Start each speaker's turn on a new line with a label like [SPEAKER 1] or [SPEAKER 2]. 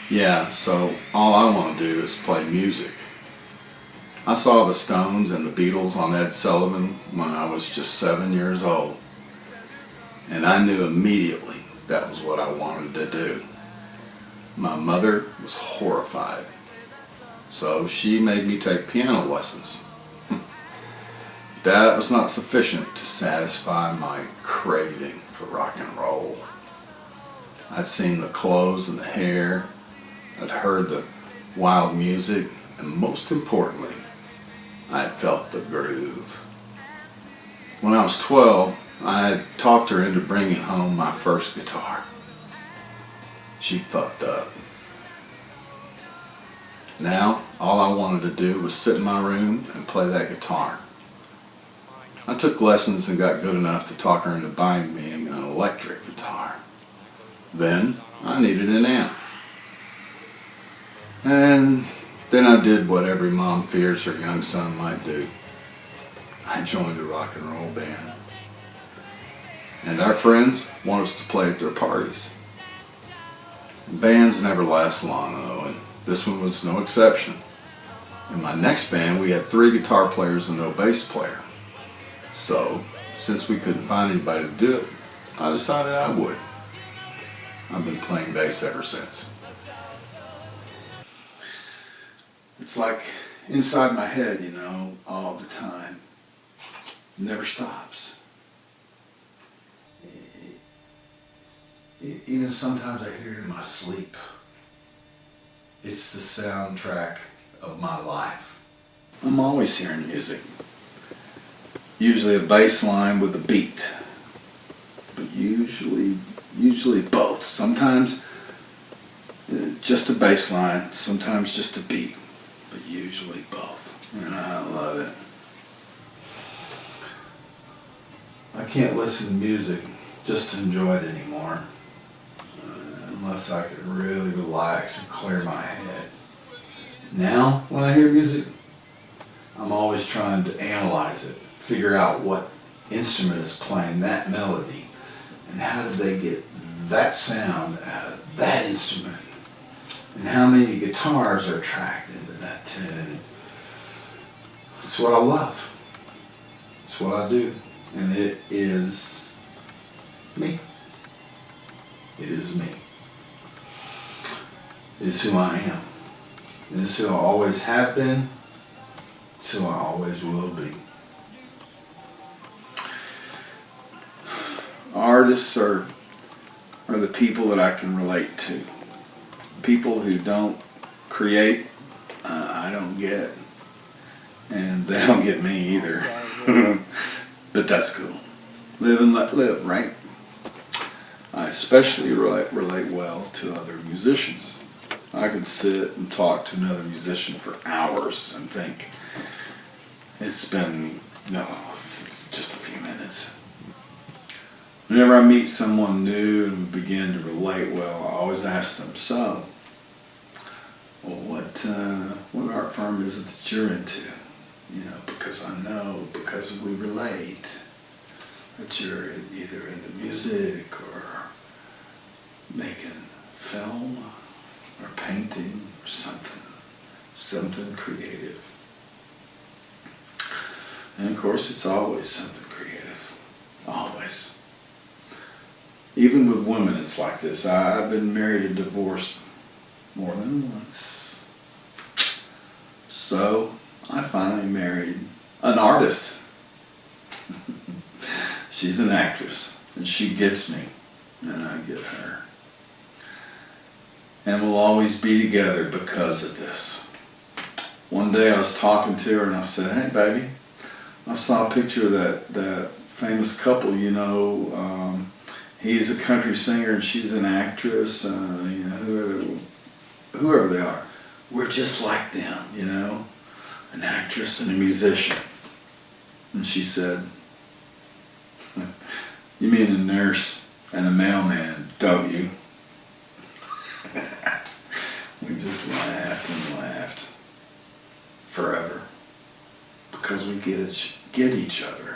[SPEAKER 1] Yeah, so all I want to do is play music. I saw the Stones and the Beatles on Ed Sullivan when I was just 7 years old, and I knew immediately that was what I wanted to do. My mother was horrified, so she made me take piano lessons. That was not sufficient to satisfy my craving for rock and roll. I'd seen the clothes and the hair, I'd heard the wild music, and most importantly, I had felt the groove. When I was 12, I had talked her into bringing home my first guitar. She fucked up. Now, all I wanted to do was sit in my room and play that guitar. I took lessons and got good enough to talk her into buying me an electric guitar. Then, I needed an amp. And then I did what every mom fears her young son might do. I joined a rock and roll band. And our friends want us to play at their parties. Bands never last long though, and this one was no exception. In my next band we had 3 guitar players and no bass player. So, since we couldn't find anybody to do it, I decided I would. I've been playing bass ever since. It's like inside my head, all the time. It never stops. Even sometimes I hear it in my sleep. It's the soundtrack of my life. I'm always hearing music. Usually a bass line with a beat. But usually both. Sometimes just a bass line, sometimes just a beat. But usually both. And I love it. I can't listen to music just to enjoy it anymore. Unless I can really relax and clear my head. Now, when I hear music, I'm always trying to analyze it, figure out what instrument is playing that melody, and how did they get that sound out of that instrument, and how many guitars are tracked into that tune. It's what I love. It's what I do. And it is me. It is me. It is who I am. It is who I always have been. It's who I always will be. Artists are the people that I can relate to. People who don't create, I don't get. And they don't get me either. But that's cool. Live and let live, right? I especially relate well to other musicians. I can sit and talk to another musician for hours and think it's been, just a few minutes. Whenever I meet someone new and begin to relate well, I always ask them, so, what art form is it that you're into? Because I know, because we relate, that you're either into music or making film or painting or something creative. And of course it's always something creative, always. Even with women it's like this. I've been married and divorced more than once. So I finally married an artist. She's an actress and she gets me and I get her. And we'll always be together because of this. One day I was talking to her and I said, hey baby, I saw a picture of that famous couple, he's a country singer and she's an actress, whoever they are. We're just like them, an actress and a musician. And she said, you mean a nurse and a mailman, don't you? We just laughed and laughed forever because we get each other.